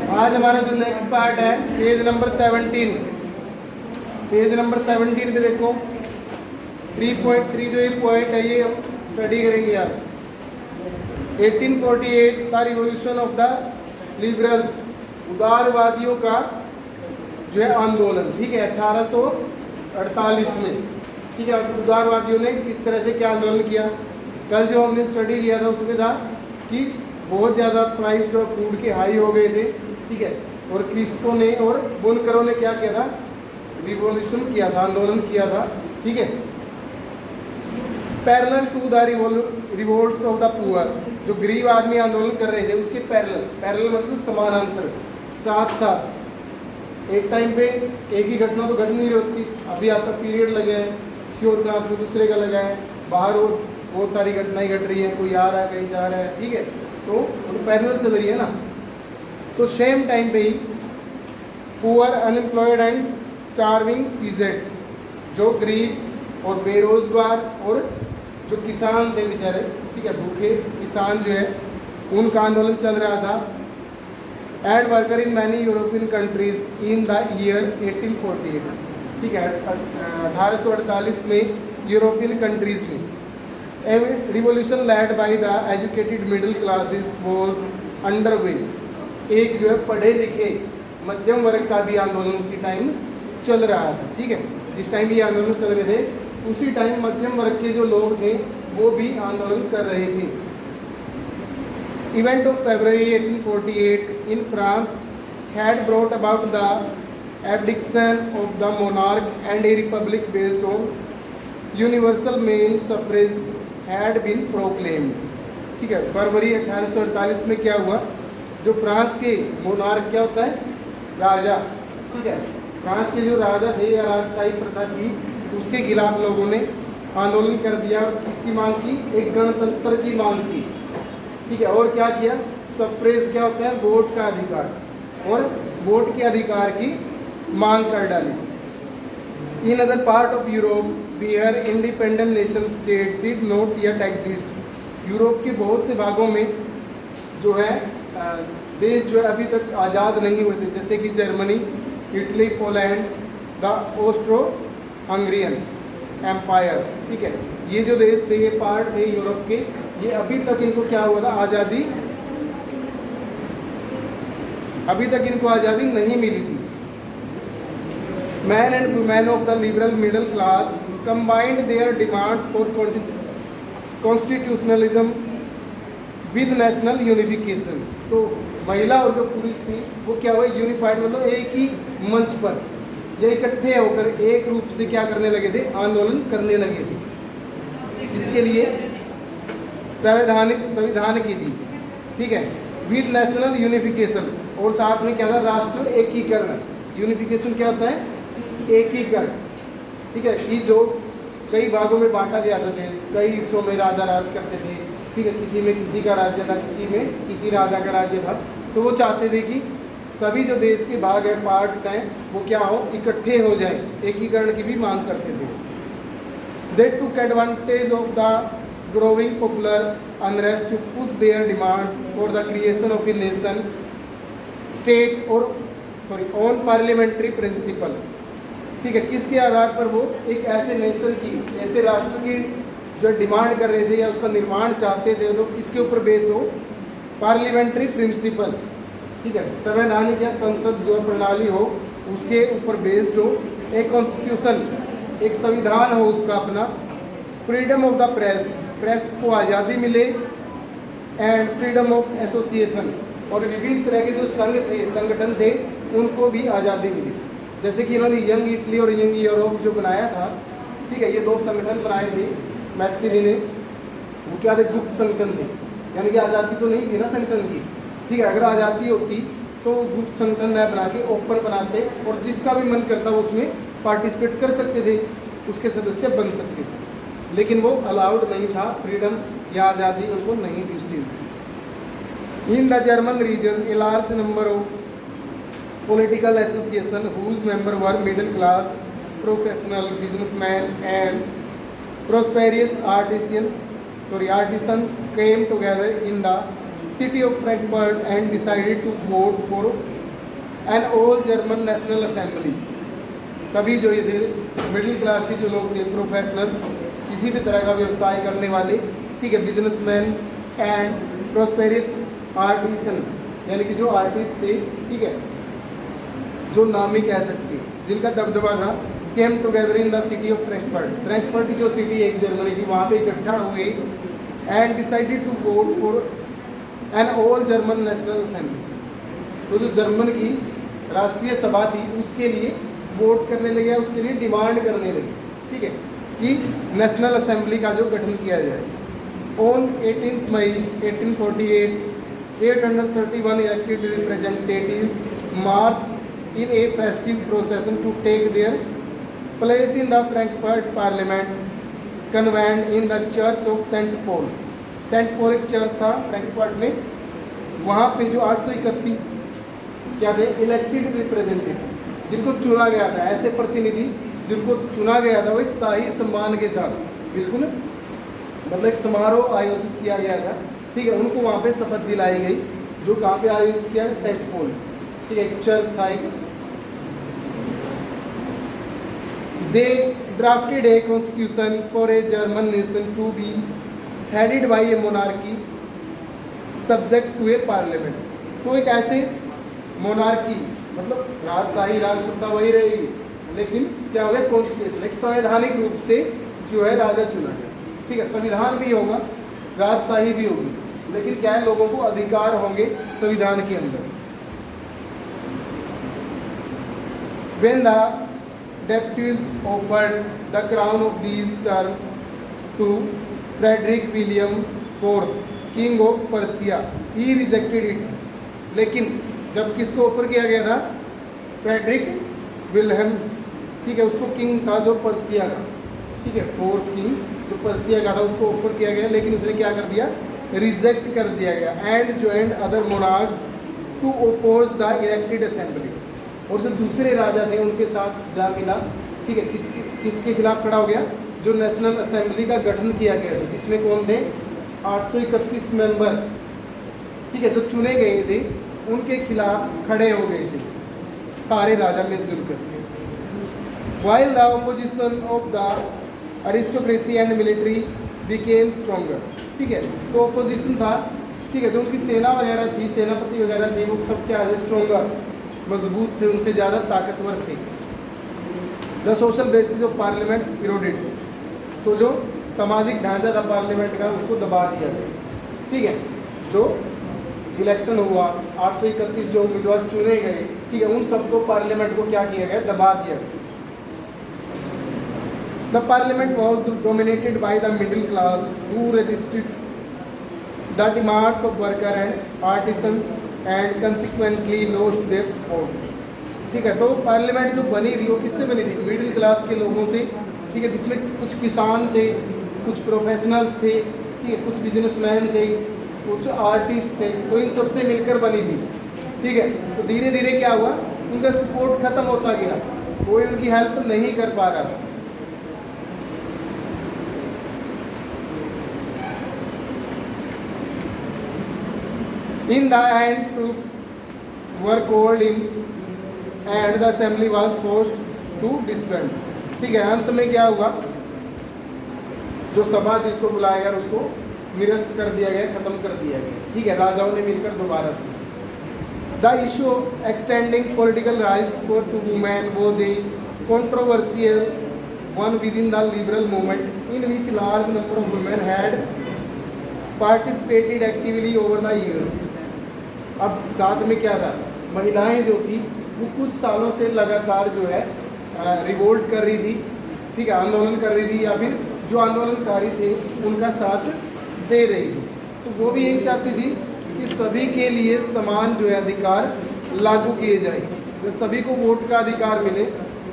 आज हमारा जो नेक्स्ट पार्ट है पेज नंबर 17। पेज नंबर 17 पे देखो 3.3 जो ये पॉइंट है ये हम स्टडी करेंगे आज। 1848 the revolution of the liberals, उदारवादियों का जो है आंदोलन, ठीक है, 1848 में। ठीक है, उदारवादियों ने किस तरह से क्या आंदोलन किया। कल जो हमने स्टडी किया था उसमें था कि बहुत ज़्यादा प्राइस जो फूड के हाई हो गए थे, ठीक है, और कृषकों ने और बुनकरों ने क्या किया था, रिवॉल्यूशन किया था, आंदोलन किया था, ठीक है। Parallel to the revolts of the poor, जो गरीब आदमी आंदोलन कर रहे थे उसके पैरेलल, पैरेलल मतलब समानांतर, साथ साथ एक टाइम पे एक ही घटना तो घट नहीं रही, अभी आपका पीरियड लगा है, किसी और क्लास में दूसरे का लगा है, बाहर और बहुत सारी घटनाएं घट रही हैं, कोई आ रहा है कहीं जा रहा है, ठीक है, तो पैरेलल चल रही है ना। तो सेम टाइम पे ही poor, unemployed and starving peasant, जो गरीब और बेरोजगार और जो किसान थे बेचारे, ठीक है, भूखे किसान जो है, उनका आंदोलन चल रहा था। And worker in many European countries in the year 1848, ठीक है, 1848 में यूरोपियन कंट्रीज में revolution led by the educated middle classes was under way. एक जो है पढ़े लिखे मध्यम वर्ग का भी आंदोलन उसी टाइम चल रहा था, ठीक है, जिस टाइम ये आंदोलन चल रहे थे उसी टाइम मध्यम वर्ग के जो लोग थे वो भी आंदोलन कर रहे थे। Event of February 1848 in France had brought about the abdication of the monarch and a republic based on universal male suffrage had been proclaimed। ठीक है, फरवरी 1848 में क्या हुआ, जो फ्रांस के मोनार्क क्या होता है, राजा, ठीक है, फ्रांस के जो राजा थे या राजशाही प्रथा थी उसके खिलाफ लोगों ने आंदोलन कर दिया और किसकी मांग की, एक गणतंत्र की मांग की, ठीक है, और क्या किया, सफ्रेज क्या होता है, वोट का अधिकार, और वोट के अधिकार की मांग कर डाली। In other part of Europe where independent nation state did not yet exist, Europe के बहुत से भागों में जो है देश जो है अभी तक आज़ाद नहीं हुए थे, जैसे कि Germany, Italy, Poland, the Austro Hungarian empire, ठीक है, ये जो देश थे, ये पार्ट थे यूरोप के, ये अभी तक इनको क्या हुआ था, आज़ादी, अभी तक इनको आज़ादी नहीं मिली थी। Man and women of the liberal middle class combined there demands for constitutionalism with national unification. तो महिला और जो पुरुष थी वो क्या हुआ, यूनिफाइड मतलब एक ही मंच पर ये इकट्ठे होकर एक रूप से क्या करने लगे थे, आंदोलन करने लगे थे। इसके लिए संविधान की थी, ठीक है, विद नेशनल यूनिफिकेशन, और साथ में क्या था, राष्ट्र एकीकरण। यूनिफिकेशन क्या होता है, एकीकरण, ठीक है, कि जो कई भागों में बांटा गया था देश, कई हिस्सों में राजा राज करते थे, ठीक है, किसी में किसी का राज्य था, किसी में किसी राजा का राज्य था, तो वो चाहते थे कि सभी जो देश के भाग हैं, पार्ट्स हैं, वो क्या हो, इकट्ठे हो जाएं, एकीकरण की भी मांग करते थे। They took advantage of the growing popular unrest to push their demands for the creation of a nation state और ऑन पार्लियामेंट्री प्रिंसिपल, ठीक है, किसके आधार पर वो एक ऐसे नेशन की, ऐसे राष्ट्र की जो डिमांड कर रहे थे या उसका निर्माण चाहते थे, तो किसके ऊपर बेस हो, पार्लियामेंट्री प्रिंसिपल, ठीक है, संवैधानिक या संसद जो प्रणाली हो उसके ऊपर बेस्ड हो, एक कॉन्स्टिट्यूशन, एक संविधान हो उसका अपना, freedom of the press, press को आज़ादी मिले, एंड फ्रीडम ऑफ एसोसिएशन, और विभिन्न तरह के जो संघ थे, संगठन थे, उनको भी आज़ादी मिली। जैसे कि इन्होंने यंग इटली और यंग यूरोप जो बनाया था, ठीक है, ये दो संगठन बनाए थे मैक्सिनी ने, वो क्या थे, गुप्त संगठन थे, यानी कि आज़ादी तो नहीं थी ना संगठन की, ठीक है, अगर आज़ादी होती तो गुप्त संगठन नया बना के ओपन बनाते और जिसका भी मन करता वो उसमें पार्टिसिपेट कर सकते थे, उसके सदस्य बन सकते थे, लेकिन वो अलाउड नहीं था, फ्रीडम या आज़ादी उनको नहीं थी उस चीज़। In the German region a large number of political association whose member were middle class, professional, businessman and prosperous artisan came together in the city of Frankfurt and decided to vote for and all German national assembly, सभी जो ये थे middle class के जो लोग थे, professional, किसी भी तरह का व्यवसाय करने वाले, ठीक है, बिजनेसमैन एंड प्रोस्पेरिस आर्टिसन, यानी कि जो आर्टिस्ट थे, ठीक है, जो नामी कह सकते हैं, जिनका दबदबा था, came together in the city of Frankfurt, Frankfurt जो सिटी है जर्मनी की, वहाँ पे इकट्ठा हुए and decided to vote for an all German national assembly. तो जो जर्मन की राष्ट्रीय सभा थी उसके लिए वोट करने लगे, उसके लिए डिमांड करने लगे, ठीक है, कि नेशनल असेंबली का जो गठन किया जाए। On 18 May 1848 831 elected representatives march in a festive procession to take their place in the Frankfurt parliament convent in the church of saint Paul. Saint Paul एक चर्च था फ्रैंकफर्ट में, वहाँ पे जो 831 क्या थे इलेक्टेड रिप्रेजेंटेटिव, जिनको चुना गया था, ऐसे प्रतिनिधि जिनको चुना गया था, वो एक शाही सम्मान के साथ, बिल्कुल मतलब एक समारोह आयोजित किया गया था, ठीक है, उनको वहाँ पे शपथ दिलाई गई, जो कहाँ पे आयोजित किया है, सेंट पॉल, ठीक है, एक चर्च था एक। They drafted a constitution for a German nation to be headed by a monarchy subject to a parliament. तो एक ऐसे मोनार्की मतलब राजशाही राजप्रथा वही रहेगी, लेकिन क्या हो गया कॉन्स्टिट्यूशन, एक संवैधानिक रूप से जो है राजा चुना गया, ठीक है, संविधान भी होगा, राजशाही भी होगी, लेकिन क्या है लोगों को अधिकार होंगे संविधान के अंदर। When the deputies offered the crown of these term to Frederick William IV, King of Persia, he rejected it। लेकिन जब किसको ऑफर किया गया था, फ्रेडरिक विल्हेम, ठीक है, उसको किंग था जो पर्सिया का, ठीक है, फोर्थ किंग जो पर्सिया का था, उसको ऑफर किया गया, लेकिन उसने क्या कर दिया, रिजेक्ट कर दिया गया। And joined other monarchs to oppose the elected assembly, और जो दूसरे राजा थे उनके साथ जा मिला, ठीक है, किसके खिलाफ खड़ा हो गया, जो नेशनल असेंबली का गठन किया गया था, जिसमें कौन थे 831 मेंबर, ठीक है, जो चुने गए थे उनके खिलाफ खड़े हो गए थे सारे राजा मिलजुल कर। While the opposition of the aristocracy and military became stronger, ठीक है, तो opposition था, ठीक है, जो उनकी सेना वगैरह थी, सेनापति वगैरह थे, वो सब क्या है स्ट्रोंगर, मजबूत थे, उनसे ज़्यादा ताकतवर थे। The social basis of parliament eroded, तो जो सामाजिक ढांचा था पार्लियामेंट का उसको दबा दिया गया, ठीक है, जो इलेक्शन हुआ 831 जो उम्मीदवार चुने गए, ठीक है, उन सबको पार्लियामेंट को क्या किया गया, दबा दिया गया। The parliament was dominated by the middle class who resisted the demands of worker and artisan and consequently lost their support, ठीक है, तो पार्लियामेंट जो बनी थी वो किससे बनी थी, मिडिल क्लास के लोगों से, ठीक है, जिसमें कुछ किसान थे, कुछ प्रोफेशनल थे, ठीक है, कुछ बिजनेसमैन थे, कुछ आर्टिस्ट थे, तो इन सबसे मिलकर बनी थी, ठीक है। तो धीरे धीरे क्या हुआ, उनका सपोर्ट खत्म होता गया, कोई उनकी हेल्प नहीं कर पा रहा था। In the end, troops were called in and the assembly was forced to disband, ठीक है, अंत में क्या हुआ, जो सभा जिसको बुलाया गया उसको निरस्त कर दिया गया, खत्म कर दिया गया, ठीक है, राजाओं ने मिलकर दोबारा से। The issue of extending political rights for to women was a controversial one within the liberal movement in which large number of women had participated actively over the years। अब साथ में क्या था, महिलाएं जो थी वो कुछ सालों से लगातार जो है रिवोल्ट कर रही थी, ठीक है, आंदोलन कर रही थी, या फिर जो आंदोलनकारी थे उनका साथ दे रही थी। तो वो भी यही चाहती थी कि सभी के लिए समान जो है अधिकार लागू किए जाए, तो सभी को वोट का अधिकार मिले,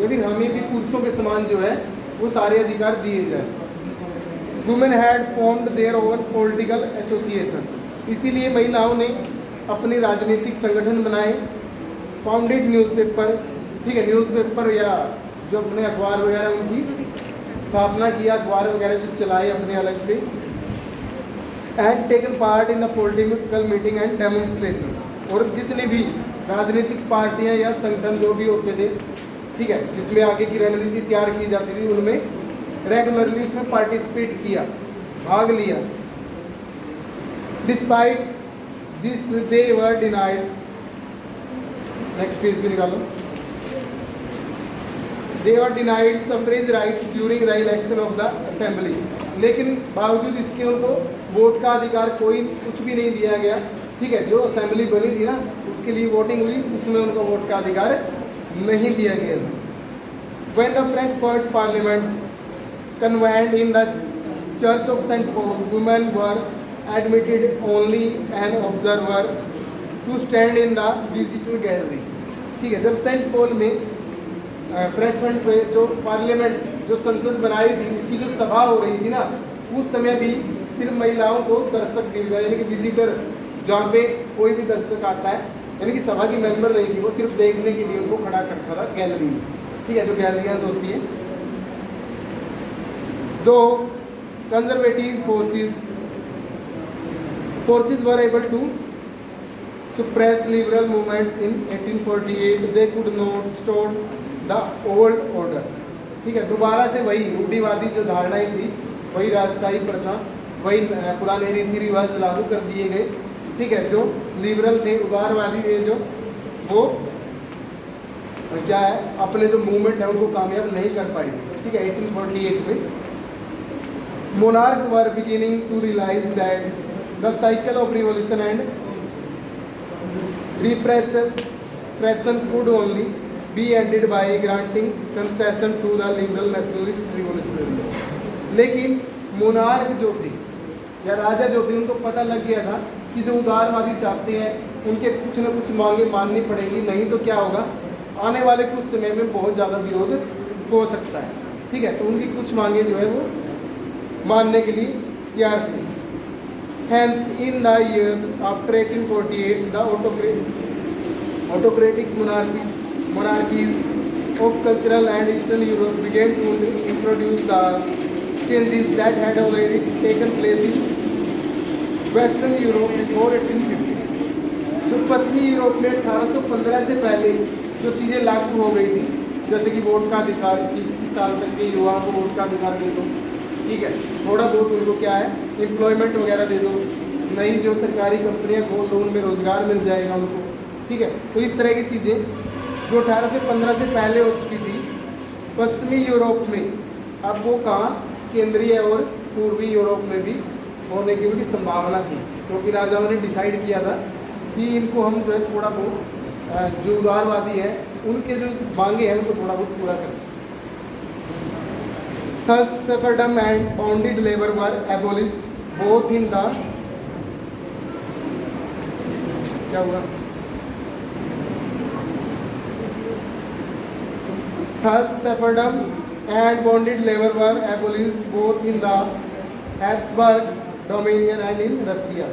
या फिर हमें भी पुरुषों के समान जो है वो सारे अधिकार दिए जाए। Women had formed their own political association, इसीलिए महिलाओं ने अपने राजनीतिक संगठन बनाए। फाउंडेड न्यूज़पेपर, ठीक है, न्यूज़पेपर या जो अपने अखबार वगैरह उनकी स्थापना किया, अखबार वगैरह जो चलाए अपने अलग से। And taken part in the political meeting and demonstration, और जितने भी राजनीतिक पार्टियां या संगठन जो भी होते थे, ठीक है, जिसमें आगे की रणनीति तैयार की जाती थी, उनमें रेगुलरली उसमें पार्टिसिपेट किया, भाग लिया। Despite this they were denied, next page भी निकालो, they were denied suffrage right during the election of the assembly. लेकिन बावजूद इसके उनको वोट का अधिकार कोई कुछ भी नहीं दिया गया, ठीक है। जो असेंबली बनी थी ना, उसके लिए वोटिंग हुई, उसमें उनको वोट का अधिकार नहीं दिया गया था। When the Frankfurt Parliament convened in the Church of St. Paul, women were admitted only an observer to stand in the visitor gallery, ठीक है। जब सेंट पॉल में फ्रैंकफर्ट में जो पार्लियामेंट, जो संसद बनाई थी, उसकी जो सभा हो रही थी ना, उस समय भी सिर्फ महिलाओं को दर्शक दिया गया, यानी कि विजिटर, जहाँ पे कोई भी दर्शक आता है, यानी कि सभा की मेंबर नहीं थी, वो सिर्फ देखने के लिए उनको खड़ा करता था गैलरी में, ठीक है, जो गैलरियाँ होती हैं। दो conservative forces were able to suppress liberal movements in 1848, they could not restore the old order, ठीक है। दोबारा से वही रूढ़िवादी जो धारणाएं थी, वही राजशाही प्रथा, वही पुराने रीति रिवाज लागू कर दिए गए, ठीक है। जो लिबरल थे, उदारवादी थे, जो वो क्या है, अपने जो मूवमेंट है उनको कामयाब नहीं कर पाई, ठीक है। 1848 में monarchs were beginning to realize that the cycle of revolution and repression could only be ended by granting concession to the liberal nationalist revolutionaries। लेकिन मोनार्क जो थे या राजा जो थे, उनको पता लग गया था कि जो उदारवादी चाहते हैं उनके कुछ न कुछ मांगे माननी पड़ेगी, नहीं तो क्या होगा, आने वाले कुछ समय में बहुत ज़्यादा विरोध हो सकता है, ठीक है। तो उनकी कुछ मांगे जो है वो मानने के लिए तैयार थे। Hence, in the years after 1848, the autocratic monarchies of Central and Eastern Europe began to introduce the changes that had already taken place in Western Europe before 1850। जो पश्चिमी यूरोप में 1815 से पहले जो चीज़ें लागू हो गई थी, जैसे कि वोट का अधिकार, 21 साल तक के युवाओं को वोट का अधिकार दे दो, ठीक है, थोड़ा बहुत उनको क्या है, एम्प्लॉयमेंट वगैरह दे दो, नई जो सरकारी कंपनियां खोल दो, उनमें रोजगार मिल जाएगा उनको, ठीक है। तो इस तरह की चीज़ें जो 1815 से पहले हो चुकी थी पश्चिमी यूरोप में, अब वो कहाँ, केंद्रीय और पूर्वी यूरोप में भी होने की उनकी संभावना थी, क्योंकि राजाओं ने डिसाइड किया था कि इनको हम जो है थोड़ा बहुत जो उदारवादी हैं उनके जो मांगे हैं उनको थोड़ा बहुत पूरा करें। Thus, serfdom and bonded labor were abolished both in the क्या हुआ? Thus, serfdom and bonded labor were abolished both in the Habsburg dominion and in Russia।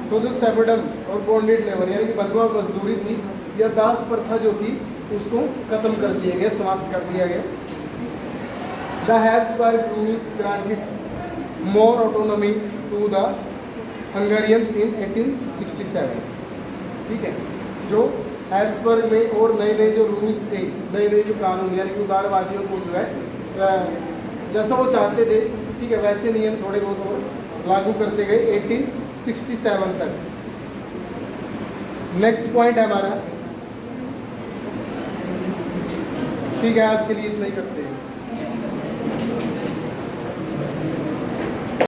तो जो serfdom और bonded labor यानी कि बंधुआ मजदूरी थी या दास प्रथा जो थी, उसको खत्म कर दिया गया, समाप्त कर दिया गया। The Habsburg rules granted more autonomy to the Hungarians in 1867, ठीक है। जो हैब्सबर्ग में और नए नए जो रूल्स थे, नए नए जो कानून, यानी कि उदारवादियों को जो है जैसा वो चाहते थे, ठीक है, वैसे नियम थोड़े बहुत और लागू करते गए 1867 तक। नेक्स्ट पॉइंट है हमारा, ठीक है, आज के लिए इतना ही करते हैं।